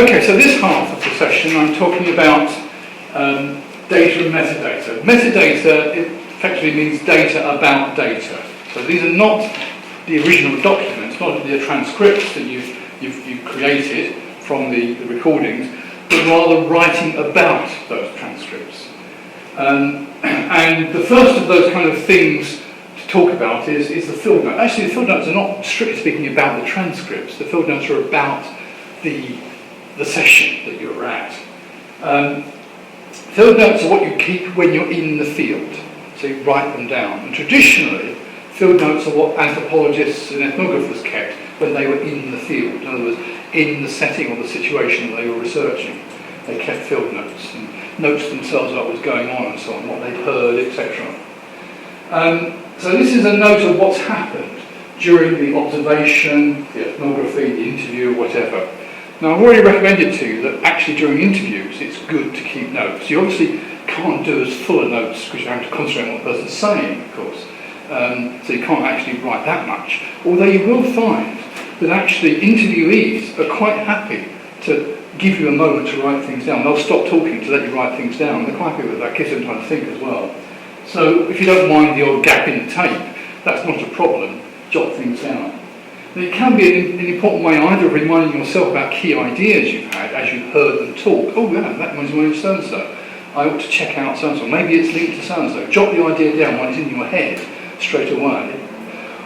Okay, so this half of the session I'm talking about data and metadata. Metadata effectively means data about data. So these are not the original documents, not the transcripts that you've created from the recordings, but rather writing about those transcripts. And the first of those kind of things to talk about is the field note. Actually, the field notes are not strictly speaking about the transcripts. The field notes are about the session that you're at. Field notes are what you keep when you're in the field, so you write them down. And traditionally, field notes are what anthropologists and ethnographers kept when they were in the field. In other words, in the setting or the situation that they were researching. They kept field notes and notes themselves about what was going on and so on, what they'd heard, etc. So this is a note of what's happened during the observation, the ethnography, the interview, whatever. Now, I've already recommended to you that actually during interviews it's good to keep notes. You obviously can't do as full of notes because you have to concentrate on what the person's saying, of course. So you can't actually write that much. Although you will find that actually interviewees are quite happy to give you a moment to write things down. They'll stop talking to let you write things down. They're quite happy with that, gives them time to think as well. So if you don't mind the odd gap in the tape, that's not a problem. Jot things down. And it can be an important way either of reminding yourself about key ideas you've had as you've heard them talk. Oh yeah, that reminds me of so-and-so. I ought to check out so-and-so. Maybe it's linked to so-and-so. Jot the idea down when it's in your head straight away.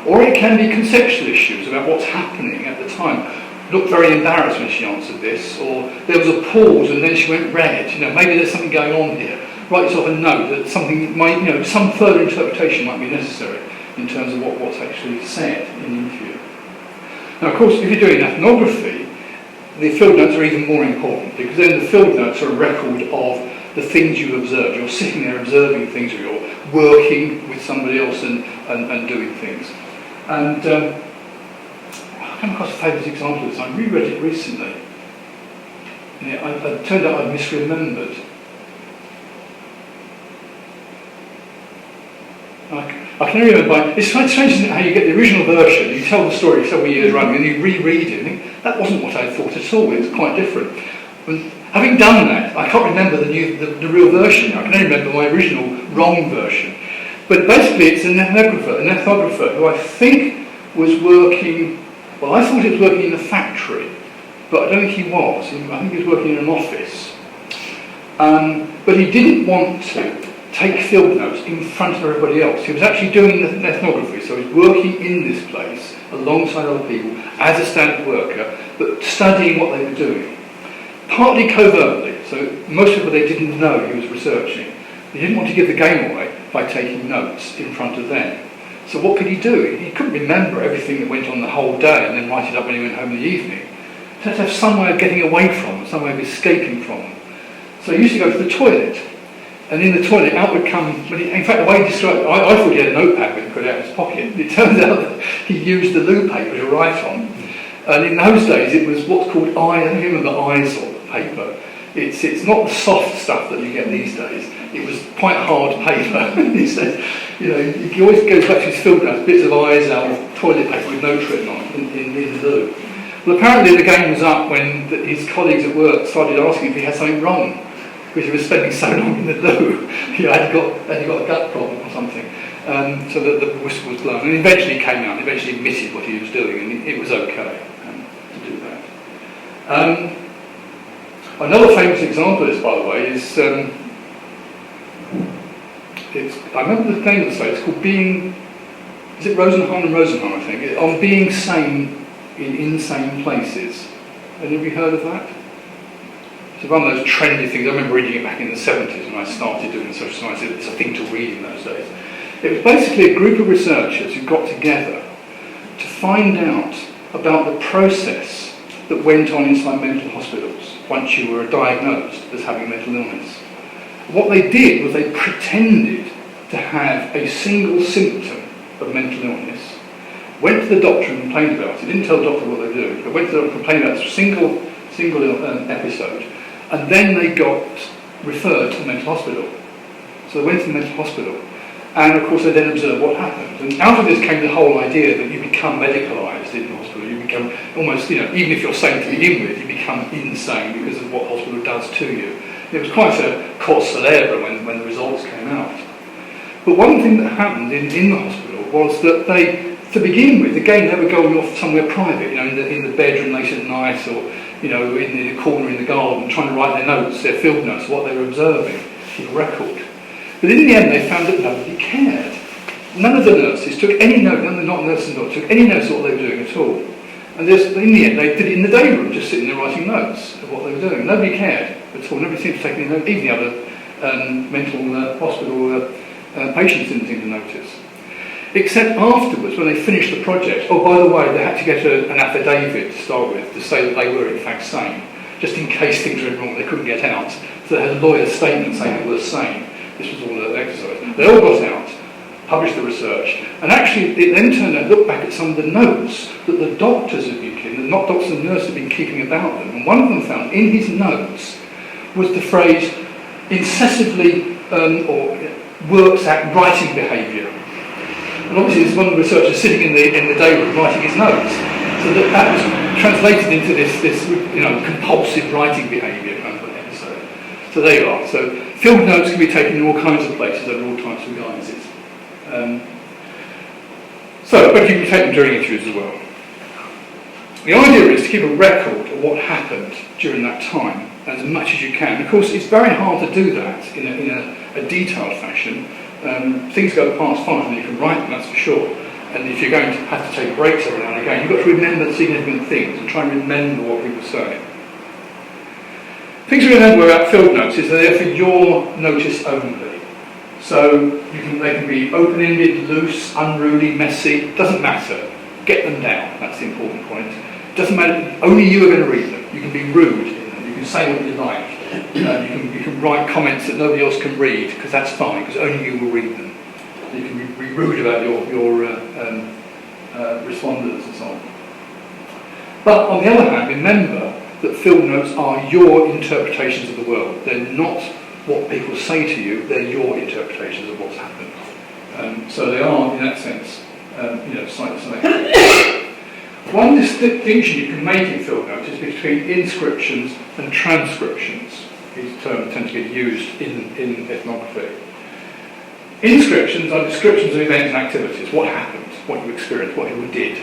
Or it can be conceptual issues about what's happening at the time. Looked very embarrassed when she answered this, or there was a pause and then she went red. Maybe there's something going on here. Write yourself a note that something might, some further interpretation might be necessary in terms of what's actually said in the interview. Now, of course, if you're doing ethnography, the field notes are even more important because then the field notes are a record of the things you've observed. You're sitting there observing things, or you're working with somebody else and doing things. And I came across a famous example of this. I reread it recently. And it turned out I'd misremembered. I can only remember, it's quite strange, isn't it, how you get the original version, you tell the story several years running, and you reread it, and you think, that wasn't what I thought at all, it's quite different. And having done that, I can't remember the real version now. I can only remember my original wrong version. But basically it's an ethnographer who I think was working, well, I thought he was working in a factory, but I don't think he was. I think he was working in an office. But he didn't want to take field notes in front of everybody else. He was actually doing the ethnography, so he was working in this place alongside other people as a standard worker, but studying what they were doing. Partly covertly, so most people they didn't know he was researching. He didn't want to give the game away by taking notes in front of them. So what could he do? He couldn't remember everything that went on the whole day and then write it up when he went home in the evening. So he had to have some way of getting away from them, some way of escaping from them. So he used to go to the toilet. And in the toilet, out would come, in fact, the way he described it, I thought he had a notepad when he put it out of his pocket. It turns out that he used the loo paper to write on. And in those days, it was what's called I don't remember ISOL paper. It's not the soft stuff that you get these days. It was quite hard paper. He said, he always goes back to his field notes, bits of ISOL toilet paper with notes written on in the loo. Well, apparently the game was up when his colleagues at work started asking if he had something wrong. Because he was spending so long in the loo, had he got a gut problem or something. So that the whistle was blown. And eventually he came out and eventually admitted what he was doing, and it was okay to do that. Another famous example of this, by the way, is, I remember the name of the site, it's called is it Rosenheim and Rosenheim, I think, on being sane in insane places. Have you heard of that? It's one of those trendy things. I remember reading it back in the 70s when I started doing social science. It's a thing to read in those days. It was basically a group of researchers who got together to find out about the process that went on inside mental hospitals once you were diagnosed as having mental illness. What they did was they pretended to have a single symptom of mental illness, went to the doctor and complained about it, didn't tell the doctor what they were doing, but went to the doctor and complained about a single episode, and then they got referred to the mental hospital. So they went to the mental hospital, and of course they then observed what happened. And out of this came the whole idea that you become medicalised in the hospital, you almost, even if you're sane to begin with, you become insane because of what hospital does to you. It was quite a cause célèbre when the results came out. But one thing that happened in the hospital was that they, to begin with, again, they would go off somewhere private, in the bedroom late at night, or in the corner in the garden, trying to write their notes, their field notes, what they were observing, keep a record. But in the end, they found that nobody cared. None of the nurses took any note, none of the not nurses took any notes of what they were doing at all. And in the end, they did it in the day room, just sitting there writing notes of what they were doing. Nobody cared at all. Nobody seemed to take any note. Even the other mental hospital patients didn't seem to notice. Except afterwards, when they finished the project, oh, by the way, they had to get an affidavit to start with to say that they were in fact sane, just in case things went wrong, they couldn't get out. So they had a lawyer's statement saying they were sane. This was all an exercise. They all got out, published the research, and actually it then turned out, looked back at some of the notes that the doctors had been keeping, not doctors and nurses had been keeping about them, and one of them found in his notes was the phrase incessively or works at writing behaviour. And obviously there's one of the researchers sitting in the day room writing his notes, so that was translated into this compulsive writing behaviour kind of episode. So there you are. So field notes can be taken in all kinds of places under all types of guises. But you can take them during interviews as well. The idea is to keep a record of what happened during that time as much as you can. Of course, it's very hard to do that in a detailed fashion. Things go past fast and you can write them, that's for sure. And if you're going to have to take breaks every now and again, you've got to remember the significant things and try and remember what people say. Things to remember about field notes is they're for your notice only. So they can be open-ended, loose, unruly, messy, doesn't matter. Get them down, that's the important point. Doesn't matter, only you are going to read them. You can be rude in them, you can say what you like. You can write comments that nobody else can read, because that's fine, because only you will read them. You can be rude about your respondents and so on. But on the other hand, remember that field notes are your interpretations of the world. They're not what people say to you, they're your interpretations of what's happened. So they are, in that sense, slightly selective. One distinction you can make in field notes is between inscriptions and transcriptions. These terms tend to get used in ethnography. Inscriptions are descriptions of events and activities, what happened, what you experienced, what you did,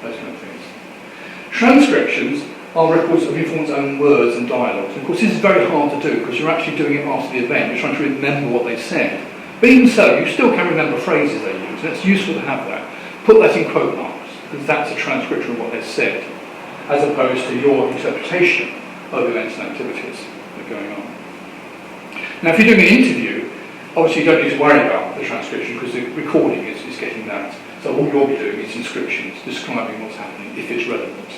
those kind of things. Transcriptions are records of informants' own words and dialogues. And of course, this is very hard to do because you're actually doing it after the event. You're trying to remember what they said. But even so, you still can remember phrases they use, and it's useful to have that. Put that in quote marks, because that's a transcription of what they said, as opposed to your interpretation of events and activities that are going on. Now, if you're doing an interview, obviously you don't need to worry about the transcription because the recording is getting that. So all you'll be doing is inscriptions, describing what's happening, if it's relevant.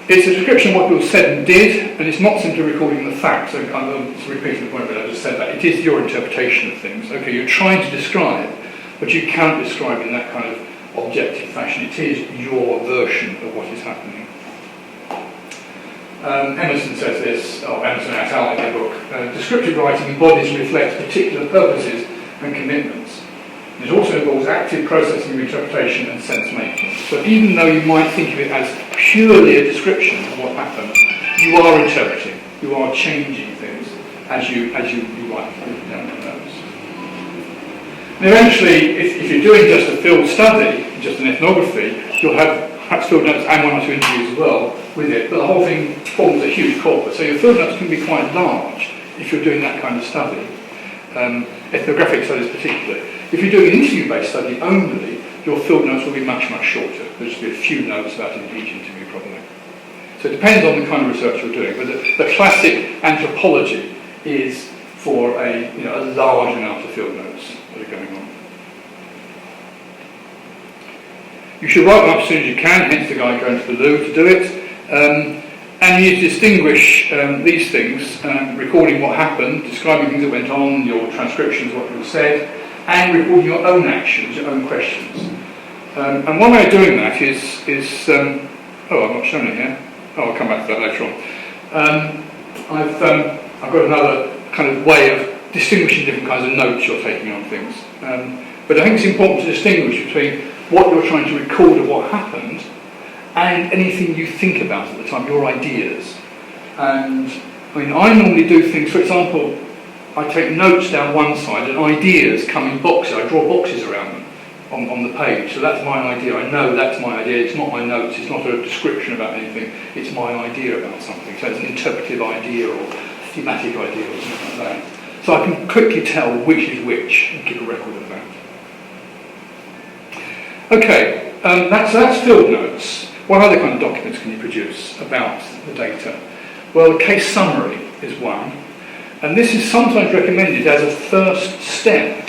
It's a description of what people said and did, and it's not simply recording the facts. So I'm repeating the point, but I just said that. It is your interpretation of things. Okay, you're trying to describe, but you can't describe in that kind of objective fashion. It is your version of what is happening. Emerson says this, or Emerson et al. In their book, descriptive writing embodies and reflects particular purposes and commitments. It also involves active processing of interpretation and sense-making. So even though you might think of it as purely a description of what happened, you are interpreting, you are changing things as you write down the notes. And eventually, if you're doing just a field study, just an ethnography, you'll have perhaps field notes and one or two interviews as well with it, but the whole thing forms a huge corpus. So your field notes can be quite large if you're doing that kind of study, ethnographic studies particularly. If you're doing an interview-based study only, your field notes will be much, much shorter. There'll just be a few notes about each interview, probably. So it depends on the kind of research you're doing, but the classic anthropology is for a large amount of field notes that are going on. You should write them up as soon as you can, hence the guy going to the loo to do it. And you need to distinguish these things, recording what happened, describing things that went on, your transcriptions, what people said, and recording your own actions, your own questions. And one way of doing that is I've not shown it here. I'll come back to that later on. I've got another kind of way of distinguishing different kinds of notes you're taking on things. But I think it's important to distinguish between what you're trying to record of what happened and anything you think about at the time, your ideas. And I mean, I normally do things, for example, I take notes down one side and ideas come in boxes. I draw boxes around them on the page. So that's my idea. I know that's my idea. It's not my notes. It's not a description about anything. It's my idea about something. So it's an interpretive idea or thematic idea or something like that. So I can quickly tell which is which and keep a record of that. Okay, that's field notes. What other kind of documents can you produce about the data? Well, a case summary is one. And this is sometimes recommended as a first step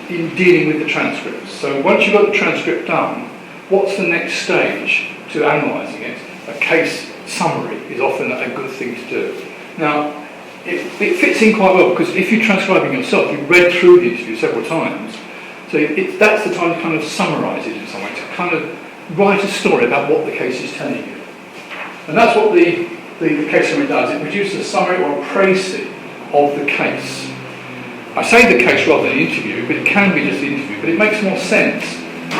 in dealing with the transcripts. So once you've got the transcript done, what's the next stage to analysing it? A case summary is often a good thing to do. Now, it fits in quite well because if you're transcribing yourself, you've read through the interview several times. So that's the time to kind of summarise it in some way, to kind of write a story about what the case is telling you. And that's what the case summary does. It produces a summary or a précis of the case. I say the case rather than the interview, but it can be just the interview, but it makes more sense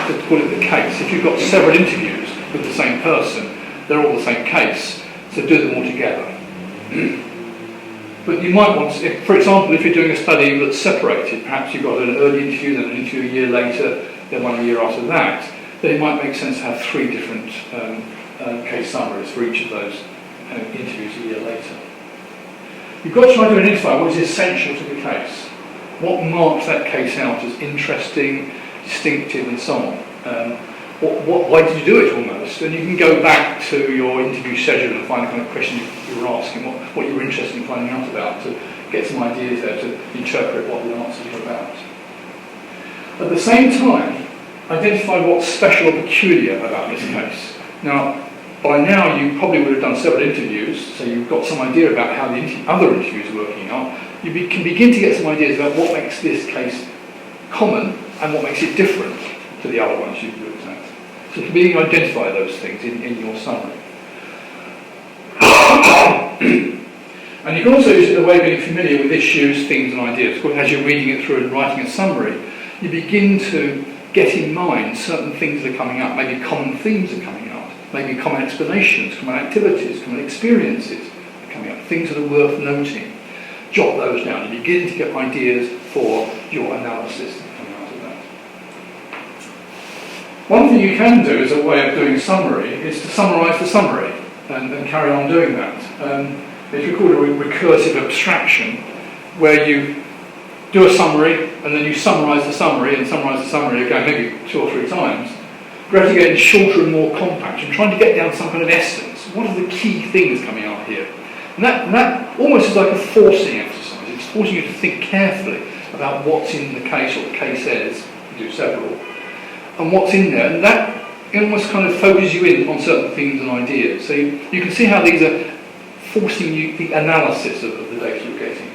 to call it the case. If you've got several interviews with the same person, they're all the same case, so do them all together. But you might want to, for example, if you're doing a study that's separated, perhaps you've got an early interview, then an interview a year later, then one a year after that, then it might make sense to have 3 different case summaries for each of those interviews a year later. You've got to try to identify what is essential to the case. What marks that case out as interesting, distinctive, and so on. Why did you do it almost? And you can go back to your interview schedule and find the kind of questions you were asking, what you were interested in finding out about, to get some ideas there to interpret what the answers were about. At the same time, identify what's special or peculiar about this case. Now, by now you probably would have done several interviews, so you've got some idea about how the other interviews are working out. You can begin to get some ideas about what makes this case common and what makes it different to the other ones you've looked at. So you can begin to identify those things in your summary. And you can also use it as a way of being familiar with issues, things and ideas. As you're reading it through and writing a summary, you begin to get in mind certain things that are coming up. Maybe common themes are coming out. Maybe common explanations, common activities, common experiences are coming up. Things that are worth noting. Jot those down and begin to get ideas for your analysis coming out of that. One thing you can do as a way of doing summary is to summarise the summary and carry on doing that. It's called a recursive abstraction, where you do a summary and then you summarise the summary and summarise the summary again, maybe 2 or 3 times, gradually getting shorter and more compact and trying to get down some kind of essence. What are the key things coming out here? And that almost is like a forcing exercise. It's forcing you to think carefully about what's in the case, or the case is, you do several, and what's in there. And that almost kind of focuses you in on certain themes and ideas. So you can see how these are forcing you the analysis of the data you're getting.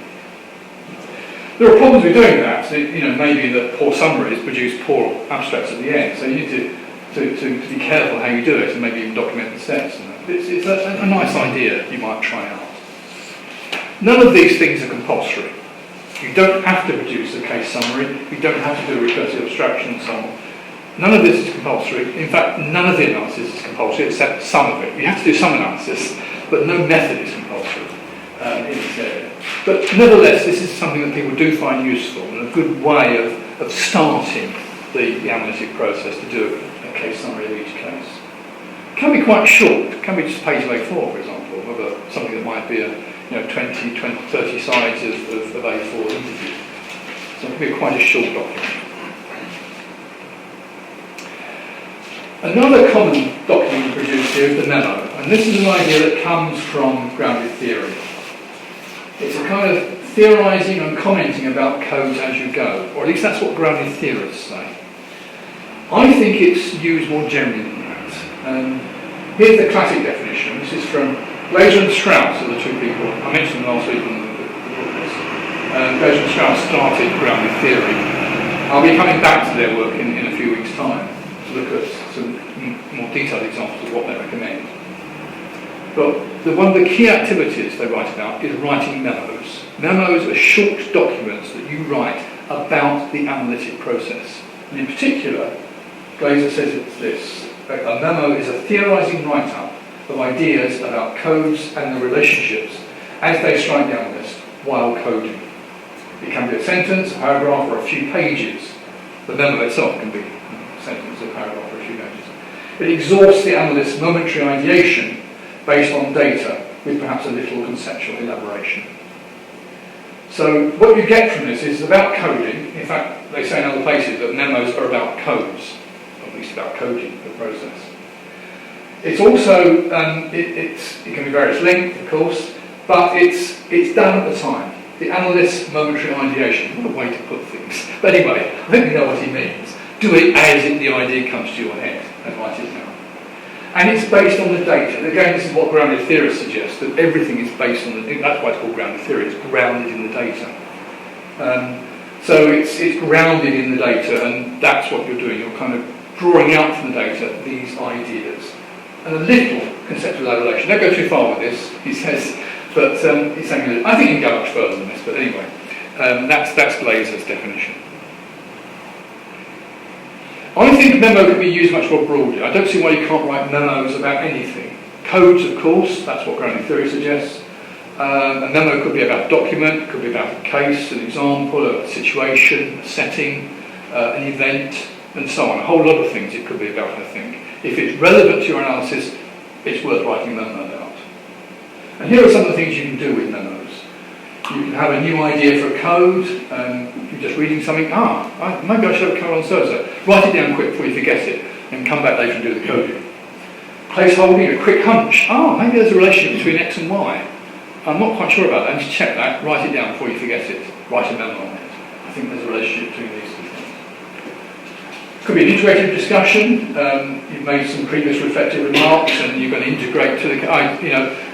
There are problems with doing that. Maybe that poor summaries produce poor abstracts at the end. So you need to be careful how you do it and maybe even document the steps. It's a nice idea you might try out. None of these things are compulsory. You don't have to produce a case summary. You don't have to do a recursive abstraction and so on. None of this is compulsory. In fact, none of the analysis is compulsory except some of it. You have to do some analysis, but no method is compulsory in this area. But nevertheless, this is something that people do find useful and a good way of starting the analytic process to do a case summary of each case. It can be quite short. It can be just page A4, for example, of something that might be 20, 30 sides of A4 interview. So it can be quite a short document. Another common document we produce here is the memo, and this is an idea that comes from grounded theory. It's a kind of theorising and commenting about codes as you go, or at least that's what grounded theorists say. I think it's used more generally than that. Here's the classic definition. This is from Glaser and Strauss, are the 2 people I mentioned them last week in the book list. Glaser and Strauss started grounded theory. I'll be coming back to their work in a few weeks' time to look at some more detailed examples of what they recommend. But one of the key activities they write about is writing memos. Memos are short documents that you write about the analytic process. And in particular, Glaser says it's this: a memo is a theorising write-up of ideas about codes and the relationships as they strike the analyst while coding. It can be a sentence, a paragraph, or a few pages. The memo itself can be a sentence, a paragraph, or a few pages. It exhausts the analyst's momentary ideation based on data with perhaps a little conceptual elaboration. So what you get from this is about coding. In fact, they say in other places that memos are about codes, or at least about coding the process. It's also, it can be various length, of course, but it's done at the time. The analyst's momentary ideation. What a way to put things. But anyway, I think we know what he means. Do it as if the idea comes to your head and write it down. And it's based on the data. Again, this is what grounded theorists suggest, that everything is based on the, that's why it's called grounded theory, it's grounded in the data. So it's grounded in the data, and that's what you're doing. You're kind of drawing out from the data these ideas. And a little conceptual elaboration. Don't go too far with this, he says, but he's saying, I think you can go much further than this, but anyway, that's Glaser's definition. I think memo can be used much more broadly. I don't see why you can't write memos about anything. Codes, of course, that's what grounded theory suggests. A memo could be about a document, it could be about a case, an example, a situation, a setting, an event, and so on. A whole lot of things it could be about, I think. If it's relevant to your analysis, it's worth writing a memo about. And here are some of the things you can do with memos. You can have a new idea for a code, you're just reading something, maybe I should have a code on Thursday. Write it down quick before you forget it, and come back later and do the coding. Placeholding, a quick hunch, maybe there's a relationship between X and Y. I'm not quite sure about that, just check that, write it down before you forget it, write a memo on it. I think there's a relationship between these two things. Could be an iterative discussion. You've made some previous reflective remarks and you're going to integrate to the,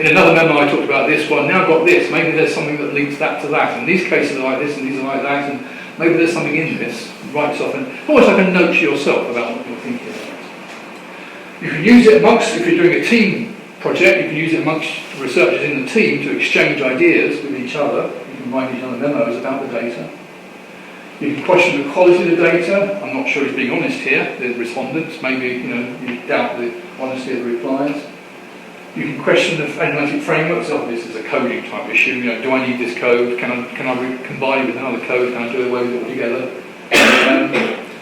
in another memo I talked about this one, now I've got this, maybe there's something that links that to that, and these cases are like this and these are like that, and maybe there's something in this, write stuff, and almost like a note to yourself about what you're thinking about. You can use it amongst, if you're doing a team project, you can use it amongst researchers in the team to exchange ideas with each other. You can write each other memos about the data. You can question the quality of the data. I'm not sure he's being honest here, the respondents. Maybe you doubt the honesty of the replies. You can question the analytic frameworks. This is a coding type issue. Do I need this code? Can I combine it with another code? Can I do away with it altogether?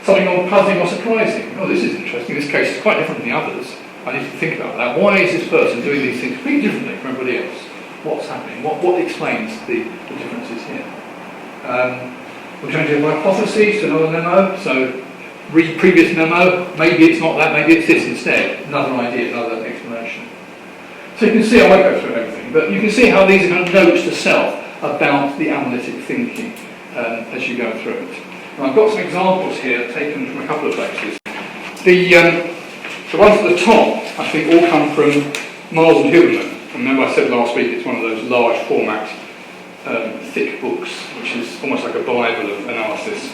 Something on puzzling or surprising. This is interesting. This case is quite different from the others. I need to think about that. Why is this person doing these things completely differently from everybody else? What's happening? What explains the differences here? We're going to do hypotheses to another memo. So read previous memo. Maybe it's not that. Maybe it's this instead. Another idea, another explanation. So you can see, I won't go through everything, but you can see how these are kind of notes to self about the analytic thinking as you go through it. And I've got some examples here taken from a couple of places. The ones at the top, I think, all come from Miles and Huberman. Remember I said last week it's one of those large format, thick books, which is almost like a Bible of analysis.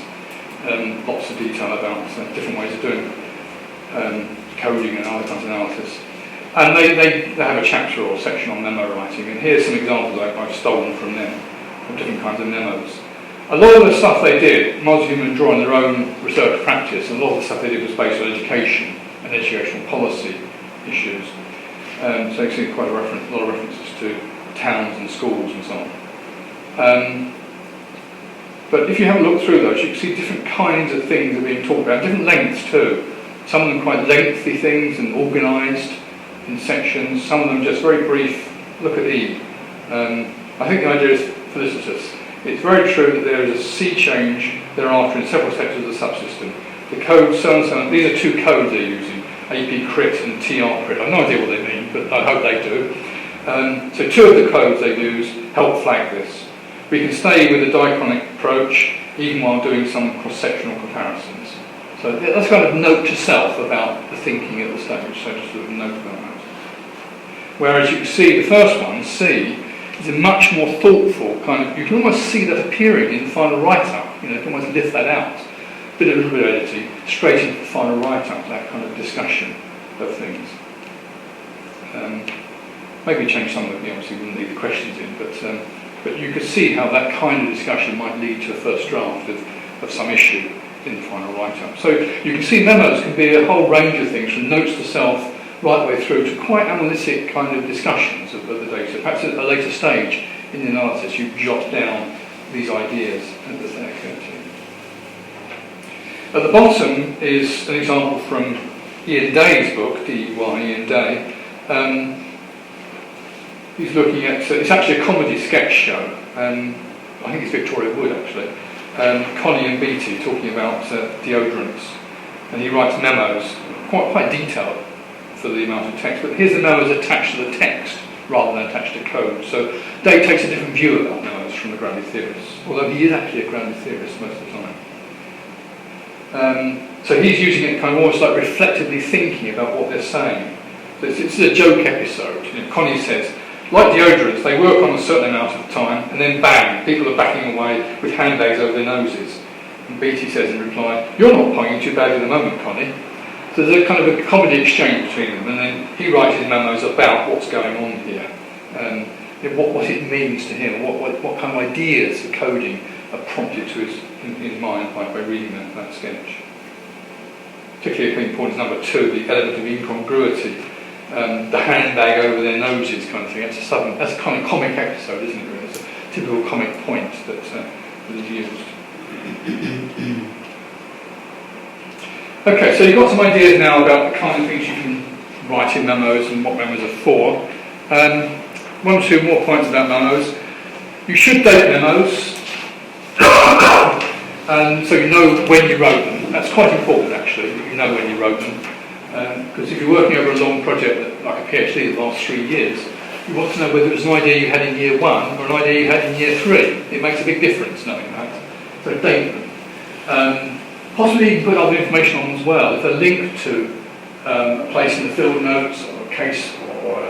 Lots of detail about different ways of doing coding and other kinds of analysis. And they have a chapter or section on memo writing, and here's some examples I've stolen from them, of different kinds of memos. A lot of the stuff they did, Miles and Huberman draw on their own research practice, and a lot of the stuff they did was based on education and educational policy issues. So you see quite a lot of references to towns and schools and so on. But if you have a look through those, you can see different kinds of things are being talked about, different lengths too. Some of them quite lengthy things and organised in sections, some of them just very brief. Look at E. I think the idea is felicitous. It's very true that there is a sea change thereafter in several sectors of the subsystem. The code, so and so, these are two codes they're using, AP crit and TR crit. I have no idea what they mean, but I hope they do. So two of the codes they use help flag this. We can stay with a diachronic approach even while doing some cross-sectional comparisons. So that's kind of note to self about the thinking at the stage, so just a note about that. Whereas you can see the first one, C, is a much more thoughtful kind of, you can almost see that appearing in the final write-up, you can almost lift that out. A little bit of editing, straight into the final write-up, that kind of discussion of things. Maybe change some of it, obviously we wouldn't leave the questions in, but you could see how that kind of discussion might lead to a first draft of some issue in the final write-up. So you can see memos can be a whole range of things, from notes to self right the way through to quite analytic kind of discussions of the data. Perhaps at a later stage in the analysis you jot down these ideas that they occur to you. At the bottom is an example from Ian Day's book, D-E-Y, Ian Day. He's looking at, it's actually a comedy sketch show. I think it's Victoria Wood actually. Connie and Beattie talking about deodorants. And he writes memos, quite detailed for the amount of text, but here's the memos attached to the text rather than attached to code. So Day takes a different view about memos from the grounded theorists, although he is actually a grounded theorist most of the time. So he's using it kind of almost like reflectively thinking about what they're saying. So it's a joke episode. You know, Connie says, like deodorants, they work on a certain amount of time, and then bang, people are backing away with handbags over their noses. And Beattie says in reply, "You're not ponging too bad at the moment, Connie." So there's a kind of a comedy exchange between them, and then he writes his memos about what's going on here, what it means to him, what kind of ideas the coding are prompted to his mind by reading that sketch. Particularly important is number 2, the element of incongruity. The handbag over their noses kind of thing. That's a kind of comic episode, isn't it, really? It's a typical comic point that is used. Okay, so you've got some ideas now about the kind of things you can write in memos and what memos are for. 1 or 2 more points about memos. You should date memos, and so you know when you wrote them. That's quite important, actually, that you know when you wrote them. Because if you're working over a long project, like a PhD that lasts 3 years, you want to know whether it was an idea you had in year 1 or an idea you had in year 3. It makes a big difference knowing that. So date them. Possibly you can put other information on them as well. If they're linked to a place in the field notes or a case or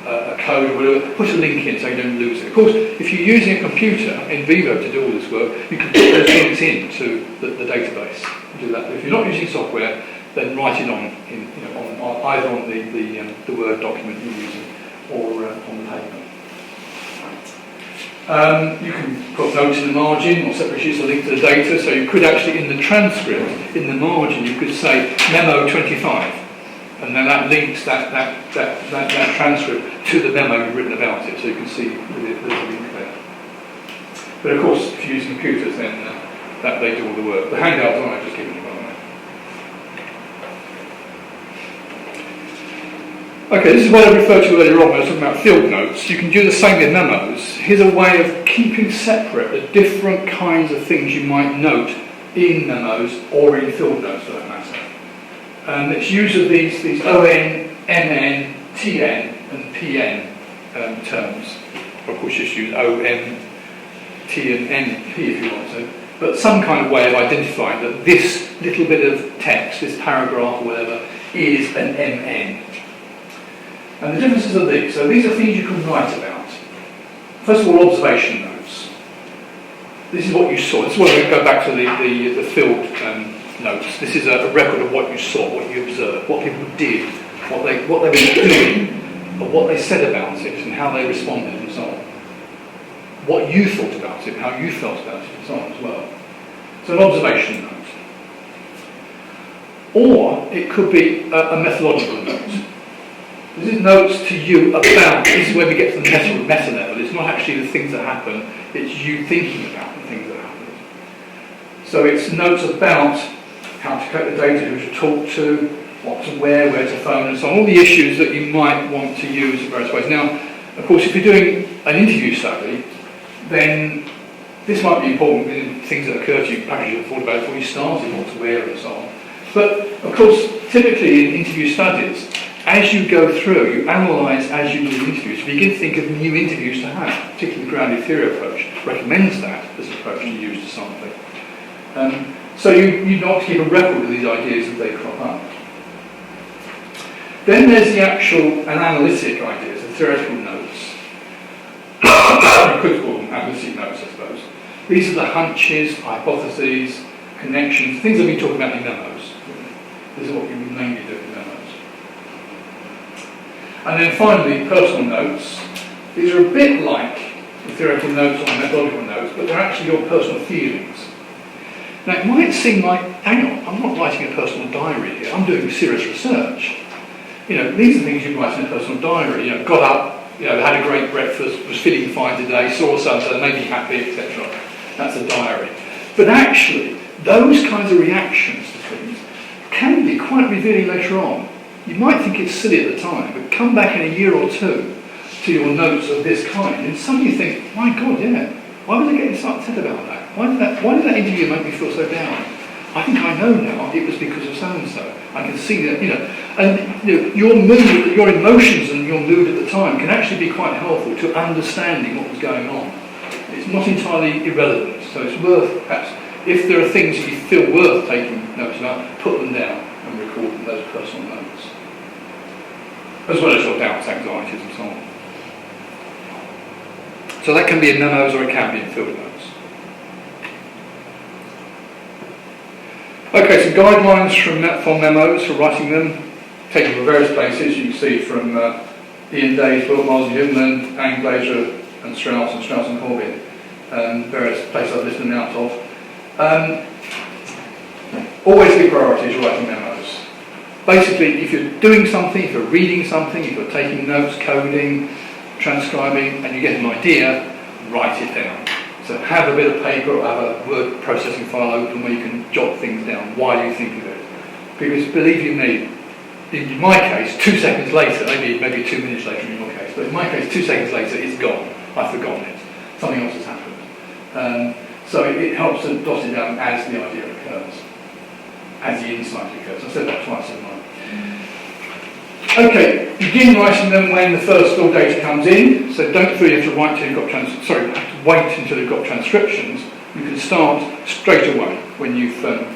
a code or whatever, put a link in so you don't lose it. Of course, if you're using a computer in vivo to do all this work, you can put those links into the database. Do that. But if you're not using software, then write it on either on the Word document you're using or on the paper. You can put notes in the margin or separate sheets of link to the data, so you could actually, in the transcript, in the margin, you could say memo 25, and then that links that transcript to the memo you've written about it, so you can see there's a link there. But of course, if you use computers, then that they do all the work. The handouts aren't just given you, by the way. Okay, this is what I referred to earlier on when I was talking about field notes. You can do the same with memos. Here's a way of keeping separate the different kinds of things you might note in memos or in field notes for that matter. And it's use of these ON, MN, TN and PN terms. Of course, just use OM, T and NP if you want to. But some kind of way of identifying that this little bit of text, this paragraph or whatever, is an MN. And the differences are these. So these are things you can write about. First of all, observation notes. This is what you saw. This is where we go back to the field notes. This is a record of what you saw, what you observed, what people did, what they were doing, or what they said about it, and how they responded, and so on. What you thought about it, how you felt about it, and so on as well. So an observation note. Or it could be a methodological note. This is notes to you about, this is where we get to the meta level. It's not actually the things that happen, it's you thinking about the things that happen. So it's notes about how to collect the data, who to talk to, what to wear, where to phone, and so on. All the issues that you might want to use in various ways. Now, of course, if you're doing an interview study, then this might be important in things that occur to you, perhaps you thought about it before you started, what to wear and so on. But, of course, typically in interview studies, as you go through, you analyse as you do interviews. You begin to think of new interviews to have, particularly the grounded theory approach recommends that as an approach to use to something. So you not to keep a record of these ideas as they crop up. Then there's the actual and analytic ideas, the theoretical notes. You could call them analytic notes, I suppose. These are the hunches, hypotheses, connections, things I've been talking about in memos. This is what you mainly do in memos. And then finally, personal notes. These are a bit like the theoretical notes or methodological notes, but they're actually your personal feelings. Now it might seem like, hang on, I'm not writing a personal diary here, I'm doing serious research. You know, these are things you write in a personal diary. You know, got up, you know, had a great breakfast, was feeling fine today, saw something, made me happy, etc. That's a diary. But actually, those kinds of reactions to things can be quite revealing later on. You might think it's silly at the time, but come back in a year or two to your notes of this kind, and suddenly you think, my God, yeah, why was I getting so upset about that? Why did that interview make me feel so down? I think I know now, it was because of so-and-so. I can see that, you know, and you know, your mood, your emotions and your mood at the time can actually be quite helpful to understanding what was going on. It's not entirely irrelevant, so it's worth, perhaps, if there are things that you feel worth taking notes about, put them down and record them, those personal notes. As well as your doubts, anxieties and so on. So that can be in memos or it can be in field notes. Okay, so guidelines from memos for writing them, taken from various places. You can see from Ian Day's book, Miles and Human, Anne Glaser and Strauss and Corbin, various places I've listed them out of. Always give priority to writing memos. Basically, if you're doing something, if you're reading something, if you're taking notes, coding, transcribing, and you get an idea, write it down. So have a bit of paper or have a word processing file open where you can jot things down. Why do you think of it? Because believe you me, in my case, 2 seconds later, maybe 2 minutes later in your case, but in my case, 2 seconds later, it's gone. I've forgotten it. Something else has happened. So it helps to dot it down as the idea occurs, as the insight occurs. I said that twice, haven't I? Okay, begin writing them when the first raw data comes in. So don't feel you have to wait until you've got wait until you've got transcriptions. You can start straight away when you've got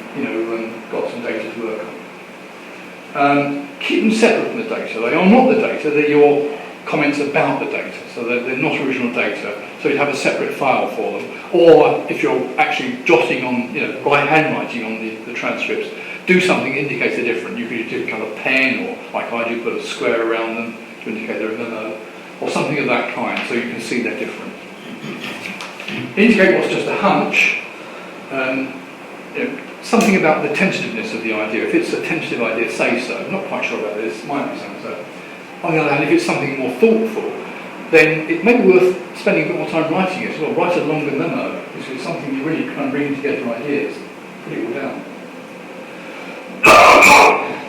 some data to work on. Keep them separate from the data. They are not the data; they're your comments about the data. So they're not original data. So you have a separate file for them. Or if you're actually jotting on, by handwriting on the transcripts, do something that indicates they're different. You could do kind of a pen, or like I do, put a square around them to indicate they're a memo, or something of that kind, so you can see they're different. Indicate what's just a hunch. Something about the tentativeness of the idea. If it's a tentative idea, say so. I'm not quite sure about this. Might be something so. On the other hand, if it's something more thoughtful, then it may be worth spending a bit more time writing it. Well, write a longer memo, because it's something you really kind of bring together ideas. Put it all down.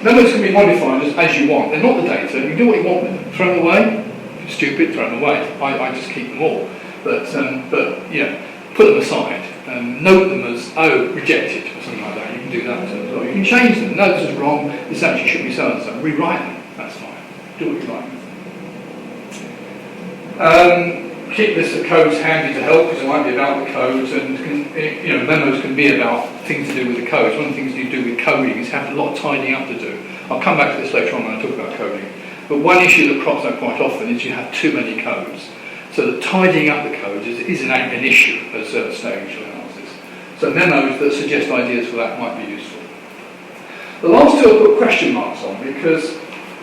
Memos can be modified as you want. They're not the data. You do what you want with them. Throw them away. If you're stupid, throw them away. I just keep them all. But put them aside. Note them as, rejected, or something like that. You can do that as well. You can change them. No, this is wrong. This actually should be so and so. Rewrite them. That's fine. Do what you like with them. Keep lists of codes handy to help, because it might be about the codes, and memos can be about things to do with the codes. One of the things you do with coding is have a lot of tidying up to do. I'll come back to this later on when I talk about coding. But one issue that crops up quite often is you have too many codes. So that tidying up the codes is an issue at a certain stage of analysis. So memos that suggest ideas for that might be useful. The last two I'll put question marks on, because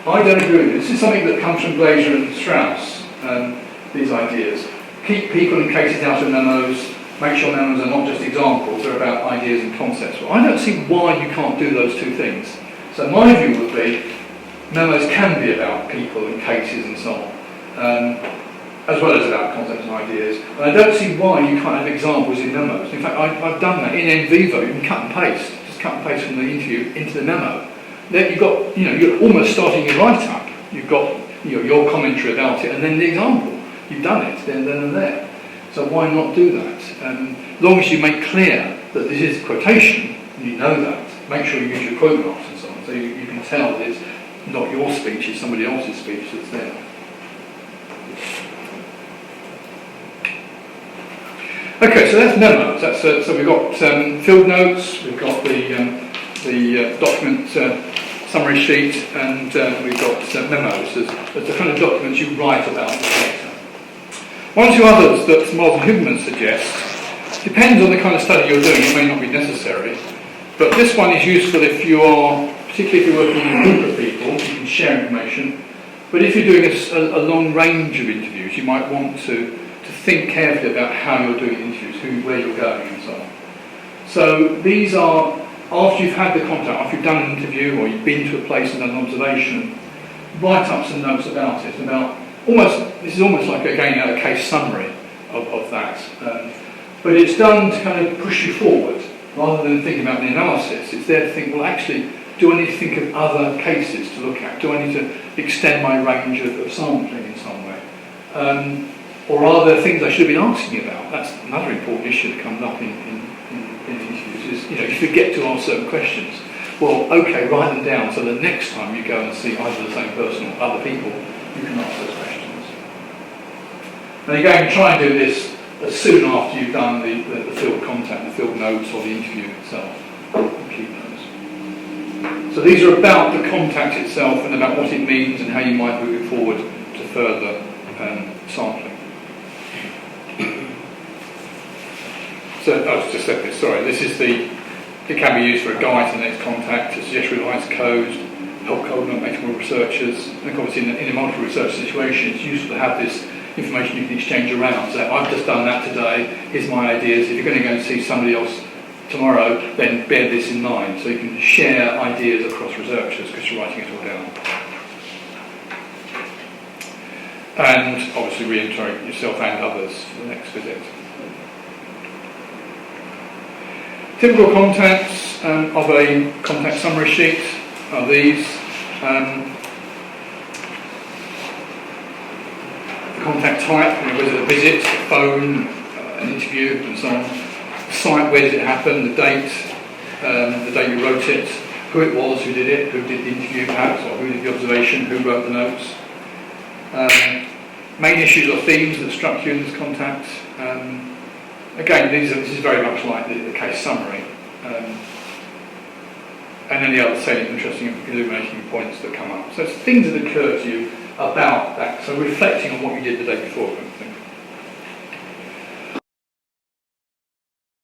I don't agree with this. This is something that comes from Glaser and Strauss. These ideas. Keep people and cases out of memos. Make sure memos are not just examples, they're about ideas and concepts. Well, I don't see why you can't do those two things. So my view would be memos can be about people and cases and so on, as well as about concepts and ideas. And I don't see why you can't have examples in memos. In fact, I've done that in NVivo. You can cut and paste, just cut and paste from the interview into the memo. Then you've got, you're almost starting your write-up. You've got your commentary about it, and then the example. You've done it, then and there. So why not do that? As long as you make clear that this is quotation, you know that. Make sure you use your quote marks and so on, so you can tell that it's not your speech, it's somebody else's speech that's there. Okay, so that's memos. So we've got field notes, we've got the document summary sheet, and we've got memos as the kind of documents you write about the data. One or two others that Miles and Huberman suggests depends on the kind of study you're doing. It may not be necessary, but this one is useful if you are, particularly if you're working in a group of people, you can share information. But if you're doing a long range of interviews, you might want to think carefully about how you're doing interviews, where you're going, and so on. So these are, after you've had the contact, after you've done an interview or you've been to a place and done an observation, write up some notes about it, this is almost like, again, a case summary of that. But it's done to kind of push you forward, rather than thinking about the analysis. It's there to think, well, actually, do I need to think of other cases to look at? Do I need to extend my range of sampling in some way? Or are there things I should have been asking about? That's another important issue that comes up in interviews, is, you forget to ask certain questions. Well, okay, write them down so that next time you go and see either the same person or other people, you can ask those questions. And again, try and do this as soon after you've done the field contact, the field notes, or the interview itself. Keep those. So these are about the contact itself and about what it means and how you might move it forward to further sampling. So, I just said this, sorry, this is it can be used for a guide to the next contact, to suggest revised code, help multiple researchers. And obviously in a multiple research situation, it's useful to have this information you can exchange around. So I've just done that today, here's my ideas. If you're going to go and see somebody else tomorrow, then bear this in mind. So you can share ideas across researchers because you're writing it all down. And obviously reiterate yourself and others for the next visit. Typical contacts of a contact summary sheet are these. The contact type, whether it's a visit, a phone, an interview, and so on. The site, where did it happen, the date you wrote it, who it was, who did it, who did the interview perhaps, or who did the observation, who wrote the notes. Main issues or themes that struck you in this contact. Again, this is very much like the case summary. And any other salient, interesting, illuminating points that come up. So it's things that occur to you about that. So reflecting on what you did the day before.